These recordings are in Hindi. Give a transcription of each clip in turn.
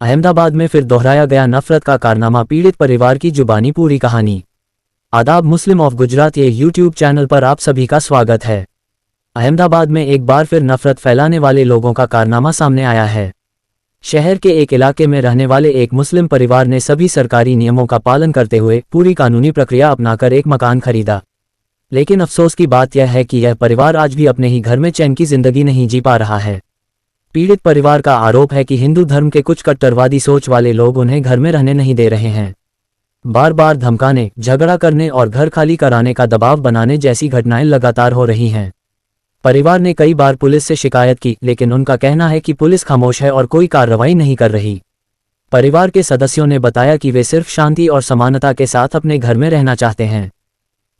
अहमदाबाद में फिर दोहराया गया नफरत का कारनामा, पीड़ित परिवार की जुबानी पूरी कहानी। आदाब, मुस्लिम ऑफ गुजरात ये यूट्यूब चैनल पर आप सभी का स्वागत है। अहमदाबाद में एक बार फिर नफरत फैलाने वाले लोगों का कारनामा सामने आया है। शहर के एक इलाके में रहने वाले एक मुस्लिम परिवार ने सभी सरकारी नियमों का पालन करते हुए पूरी कानूनी प्रक्रिया अपनाकर एक मकान खरीदा। लेकिन अफसोस की बात यह है कि यह परिवार आज भी अपने ही घर में चैन की जिंदगी नहीं जी पा रहा है। पीड़ित परिवार का आरोप है कि हिंदू धर्म के कुछ कट्टरवादी सोच वाले लोग उन्हें घर में रहने नहीं दे रहे हैं। बार बार धमकाने, झगड़ा करने और घर खाली कराने का दबाव बनाने जैसी घटनाएं लगातार हो रही हैं। परिवार ने कई बार पुलिस से शिकायत की, लेकिन उनका कहना है कि पुलिस खामोश है और कोई कार्रवाई नहीं कर रही। परिवार के सदस्यों ने बताया कि वे सिर्फ शांति और समानता के साथ अपने घर में रहना चाहते हैं।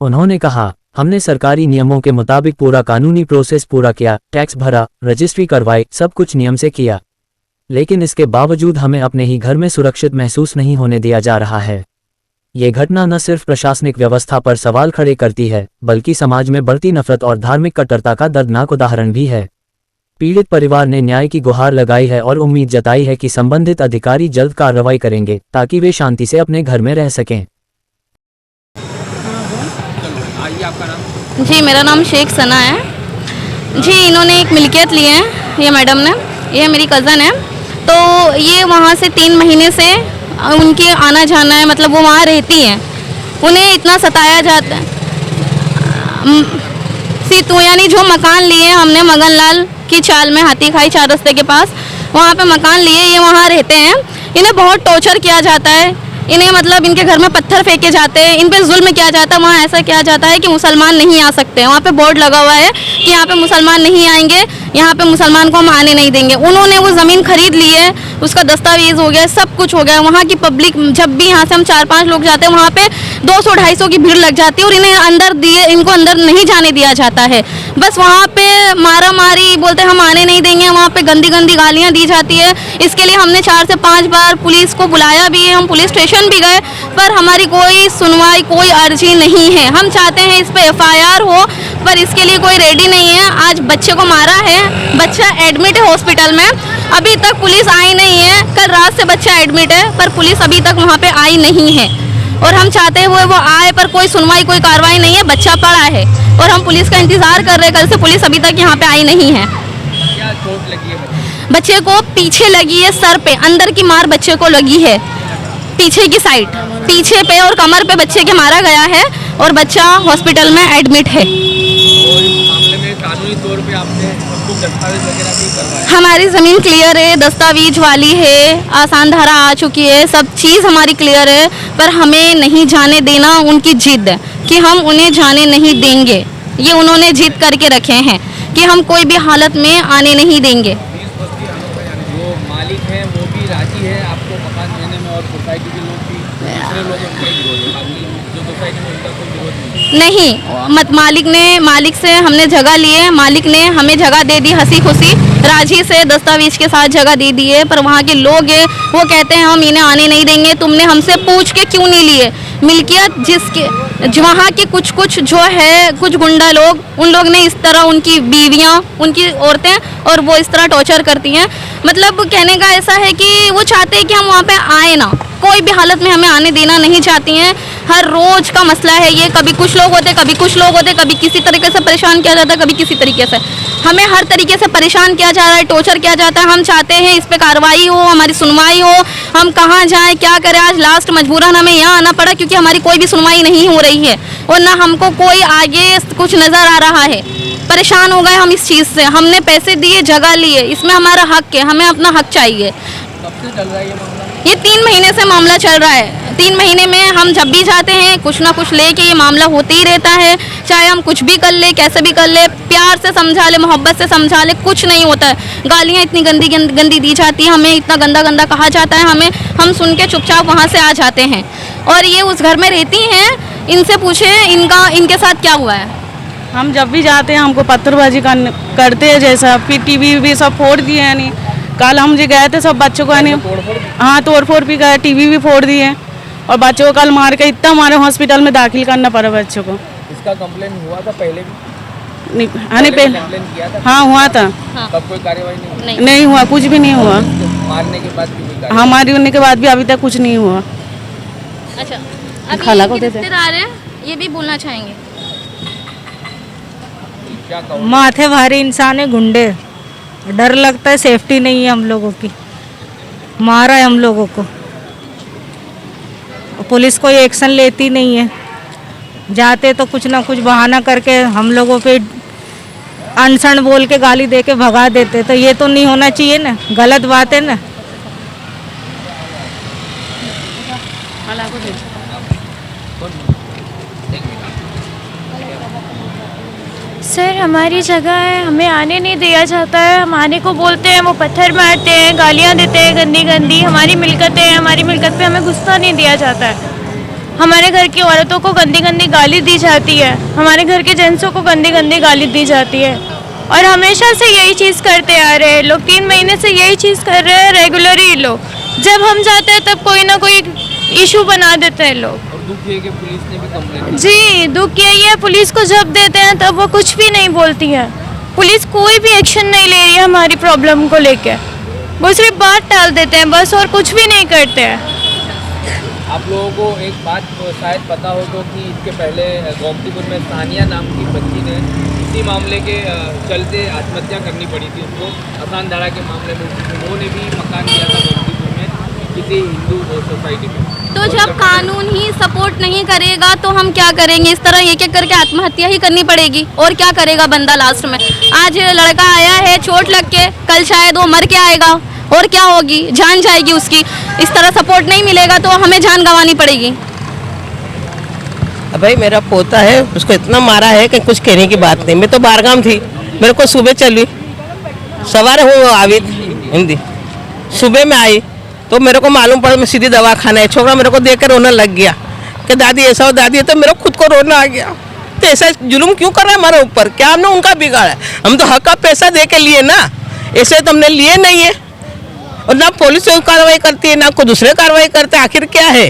उन्होंने कहा, हमने सरकारी नियमों के मुताबिक पूरा कानूनी प्रोसेस पूरा किया, टैक्स भरा, रजिस्ट्री करवाई, सब कुछ नियम से किया, लेकिन इसके बावजूद हमें अपने ही घर में सुरक्षित महसूस नहीं होने दिया जा रहा है। ये घटना न सिर्फ प्रशासनिक व्यवस्था पर सवाल खड़े करती है, बल्कि समाज में बढ़ती नफरत और धार्मिक कट्टरता का दर्दनाक उदाहरण भी है। पीड़ित परिवार ने न्याय की गुहार लगाई है और उम्मीद जताई है कि संबंधित अधिकारी जल्द कार्रवाई करेंगे ताकि वे शांति से अपने घर में रह सकें। आपका नाम? जी, मेरा नाम शेख सना है जी। इन्होंने एक मिल्कियत ली है, ये मैडम ने, ये मेरी कज़न है। तो ये वहाँ से 3 महीने से उनके आना जाना है, मतलब वो वहाँ रहती हैं। उन्हें इतना सताया जाता है। सीतू यानी जो मकान लिए हमने मगनलाल की चाल में, हाथी खाई 4 रस्ते के पास, वहाँ पे मकान लिए, ये वहाँ रहते हैं। इन्हें बहुत टॉर्चर किया जाता है। इन्हें मतलब इनके घर में पत्थर फेंके जाते हैं, इन पे जुल्म किया जाता है। वहाँ ऐसा किया जाता है कि मुसलमान नहीं आ सकते। वहाँ पे बोर्ड लगा हुआ है कि यहाँ पे मुसलमान नहीं आएंगे, यहाँ पे मुसलमान को हम आने नहीं देंगे। उन्होंने वो ज़मीन खरीद ली है, उसका दस्तावेज हो गया, सब कुछ हो गया। वहाँ की पब्लिक, जब भी यहाँ से हम 4-5 लोग जाते हैं, वहाँ पे 200-250 की भीड़ लग जाती है और इनको अंदर नहीं जाने दिया जाता है। बस वहाँ पे मारा मारी, बोलते हम आने नहीं देंगे। वहाँ पे गंदी गंदी गालियाँ दी जाती है। इसके लिए हमने 4 से 5 बार पुलिस को बुलाया भी है, हम पुलिस स्टेशन भी गए, पर हमारी कोई सुनवाई, कोई अर्जी नहीं है। हम चाहते हैं इस पे FIR हो, पर इसके लिए कोई रेडी नहीं है। आज बच्चे को मारा है, बच्चा एडमिट है हॉस्पिटल में, अभी तक पुलिस आई नहीं है। कल रात से बच्चा एडमिट है, पर पुलिस अभी तक वहाँ पे आई नहीं है। और हम चाहते हैं वो आए, पर कोई सुनवाई, कोई कार्रवाई नहीं है। बच्चा पड़ा है और हम पुलिस का इंतजार कर रहे हैं। कल से पुलिस अभी तक यहाँ पे आई नहीं है। क्या चोट लगी है? बच्चे को पीछे लगी है, सर पे अंदर की मार बच्चे को लगी है, पीछे की साइड, पीछे पे और कमर पे बच्चे के मारा गया है और बच्चा हॉस्पिटल में एडमिट है। और इस मामले में कानूनी तौर पे आपने कुछ दस्तावेज वगैरह भी करवाए? हमारी ज़मीन क्लियर है, दस्तावेज वाली है, आसान धारा आ चुकी है, सब चीज़ हमारी क्लियर है, पर हमें नहीं जाने देना उनकी जिद है कि हम उन्हें जाने नहीं देंगे। ये उन्होंने जिद करके रखे हैं कि हम कोई भी हालत में आने नहीं देंगे। जो मालिक है वो भी राजी है आपको मकान देने में और सोसाइटी के लोग भी, दूसरे लोग उनका विरोध है, बाकी जो सोसाइटी में उनका कोई विरोध नहीं। मालिक से हमने जगह ली है, मालिक ने हमें जगह दे दी, हंसी खुशी राजी से दस्तावेज के साथ जगह दे दी है। पर वहाँ के लोग हैं, वो कहते हैं हम इन्हें आने नहीं देंगे। तुमने हमसे पूछ के क्यों नहीं लिए मिल्कियत? वहाँ की कुछ जो है, कुछ गुंडा लोग, उन लोग ने इस तरह उनकी बीवियाँ, उनकी औरतें, और वो इस तरह टॉर्चर करती हैं। मतलब कहने का ऐसा है कि वो चाहते हैं कि हम वहाँ पे आए ना, कोई भी हालत में हमें आने देना नहीं चाहती हैं। हर रोज़ का मसला है ये, कभी कुछ लोग होते, कभी कुछ लोग होते, कभी किसी तरीके से परेशान किया जाता है, कभी किसी तरीके से। हमें हर तरीके से परेशान किया जा रहा है, टॉर्चर किया जाता है। हम चाहते हैं इस पे कार्रवाई हो, हमारी सुनवाई हो। हम कहाँ जाएं, क्या करें? आज लास्ट मजबूरन हमें यहाँ आना पड़ा क्योंकि हमारी कोई भी सुनवाई नहीं हो रही है और ना हमको कोई आगे कुछ नज़र आ रहा है। परेशान हो गए हम इस चीज़ से। हमने पैसे दिए, जगह लिए, इसमें हमारा हक है, हमें अपना हक चाहिए। कब से चल रहा है ये मामला? ये 3 महीने से मामला चल रहा है। 3 महीने में हम जब भी जाते हैं, कुछ ना कुछ लेके ये मामला होते ही रहता है। चाहे हम कुछ भी कर ले, कैसे भी कर ले, प्यार से समझा ले, मोहब्बत से समझा ले, कुछ नहीं होता है। गालियाँ इतनी गंदी दी जाती है, हमें इतना गंदा कहा जाता है। हम सुन के चुपचाप वहाँ से आ जाते हैं। और ये उस घर में रहती हैं, इनसे पूछे इनके साथ क्या हुआ है। हम जब भी जाते हैं हमको पत्थरबाजी करते हैं, जैसा फिर टीवी भी सब फोड़ दिए हैं। नहीं, कल हम जो गए थे सब बच्चों को, यानी हाँ तोड़-फोड़ भी गए, टीवी भी फोड़ दिए और बच्चों को कल मार के इतना हमारे हॉस्पिटल में दाखिल करना पड़ा बच्चों को। इसका कंप्लेन हुआ था पहले भी? नहीं, कंप्लेन किया था? हाँ हुआ था। तब कोई कार्रवाई नहीं हुआ, कुछ भी नहीं हुआ। मारने के बाद भी नहीं कार्रवाई? हमारी होने के बाद भी अभी तक कुछ नहीं हुआ। अच्छा, अभी खाला को इनके देते हैं। रिश्तेदार हैं, ये भी बोलना चाहेंगे। क्या कहो? माथे भारी इंसान है, गुंडे, डर लगता है, सेफ्टी नहीं है हम लोगों की, मारा है हम लोगों को, पुलिस कोई एक्शन लेती नहीं है, जाते तो कुछ ना कुछ बहाना करके हम लोगों पे अनसन बोल के गाली दे के भगा देते, तो ये तो नहीं होना चाहिए ना, गलत बात है ना। सर हमारी जगह है, हमें आने नहीं दिया जाता है, हम आने को बोलते हैं वो पत्थर मारते हैं, गालियां देते हैं गंदी गंदी, हमारी मिलकतें हैं, हमारी मिलकत पे हमें घुसना नहीं दिया जाता है, हमारे घर की औरतों को गंदी गंदी गाली दी जाती है, हमारे घर के जेंट्सों को गंदी गंदी गाली दी जाती है, और हमेशा से यही चीज़ करते आ रहे हैं लोग, 3 महीने से यही चीज़ कर रहे हैं रेगुलर ही लोग, जब हम जाते हैं तब कोई ना कोई इशू बना देते हैं लोग। और दुख ये कि पुलिस ने भी कंप्लेंट जी, दुख यही है, पुलिस को जब देते हैं तब वो कुछ भी नहीं बोलती है, पुलिस कोई भी एक्शन नहीं ले रही है हमारी प्रॉब्लम को लेके, वो सिर्फ बात टाल देते हैं बस, और कुछ भी नहीं करते हैं। आप लोगों को एक बात तो शायद पता हो तो कि इसके पहले गोमतीपुर में सानिया नाम की बच्ची ने इसी मामले के चलते आत्महत्या करनी पड़ी थी उसको, आसान धारा के मामले में उन्होंने भी मकान लिया था गोमतीपुर में किसी हिंदू सोसाइटी में। तो जब कानून ही सपोर्ट नहीं करेगा तो हम क्या करेंगे? इस तरह एक एक करके आत्महत्या ही करनी पड़ेगी, और क्या करेगा बंदा लास्ट में? आज लड़का आया है चोट लग के, कल शायद वो मर के आएगा, और क्या होगी? जान जाएगी उसकी। इस तरह सपोर्ट नहीं मिलेगा तो हमें जान गंवानी पड़ेगी। भाई मेरा पोता है, उसको इतना मारा है कि कुछ कहने की बात नहीं। मैं तो बारगाम थी, मेरे को सुबह चली, सवार हूँ आविद हिंदी, सुबह में आई तो मेरे को मालूम पड़ा मैं सीधी दवाखाना है। छोकरा मेरे को देख कर रोने लग गया कि दादी ऐसा हो दादी, तो मेरे खुद को रोना आ गया। तो ऐसा जुल्म क्यों कर रहा है हमारे ऊपर? क्या हमने उनका बिगाड़ा है? हम तो हक का पैसा दे के लिए ना, ऐसे तो हमने लिए नहीं है। और ना पुलिस कार्रवाई करती है ना कोई दूसरे कार्रवाई करते, आखिर क्या है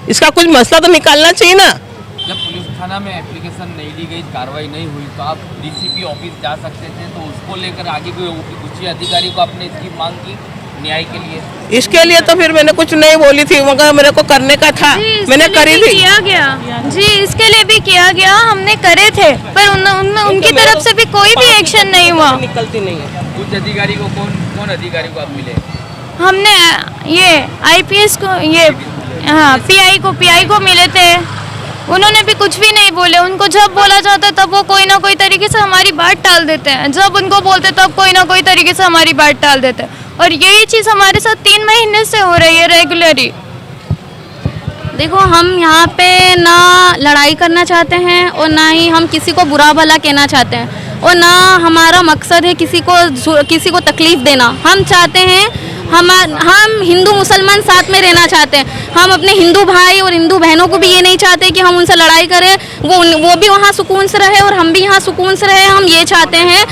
इसका? कुछ मसला तो निकालना चाहिए ना। जब पुलिस थाना में एप्लीकेशन नहीं दी गई, कार्रवाई नहीं हुई, तो आप डीसीपी ऑफिस जा सकते थे, तो उसको लेकर आगे कोई उच्च अधिकारी को आपने इसकी मांग की न्याय के लिए? इसके लिए तो फिर मैंने कुछ नहीं बोली थी, मगर मेरे को करने का था, मैंने करी थी। किया गया जी, इसके लिए भी किया गया, हमने करे थे, पर उनकी तरफ से भी कोई भी एक्शन नहीं हुआ। निकलती नहीं है। उच्च अधिकारी को कौन अधिकारी को आप मिले? हमने ये आईपीएस को, ये हाँ पीआई को मिले थे, उन्होंने भी कुछ भी नहीं बोले। उनको जब बोला जाता है तब वो कोई ना कोई तरीके से हमारी बात टाल देते हैं, जब उनको बोलते तब कोई ना कोई तरीके से हमारी बात टाल देते हैं, और यही चीज़ हमारे साथ 3 महीने से हो रही है रेगुलरली। देखो, हम यहाँ पे ना लड़ाई करना चाहते हैं और ना ही हम किसी को बुरा भला कहना चाहते हैं, और ना हमारा मकसद है किसी को तकलीफ़ देना। हम चाहते हैं हम हिंदू मुसलमान साथ में रहना चाहते हैं। हम अपने हिंदू भाई और हिंदू बहनों को भी ये नहीं चाहते कि हम उनसे लड़ाई करें, वो भी वहाँ सुकून से रहे और हम भी यहाँ सुकून से रहे। हम ये चाहते हैं,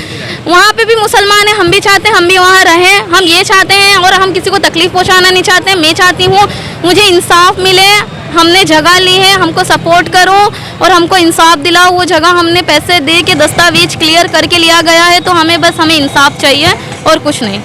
वहाँ पे भी मुसलमान हैं, हम भी चाहते हैं हम भी वहाँ रहें, हम ये चाहते हैं, और हम किसी को तकलीफ़ पहुँचाना नहीं चाहते। मैं चाहती हूँ मुझे इंसाफ मिले, हमने जगह ली है, हमको सपोर्ट करो और हमको इंसाफ दिलाओ। वो जगह हमने पैसे दे के दस्तावेज क्लियर करके लिया गया है, तो हमें इंसाफ चाहिए और कुछ नहीं।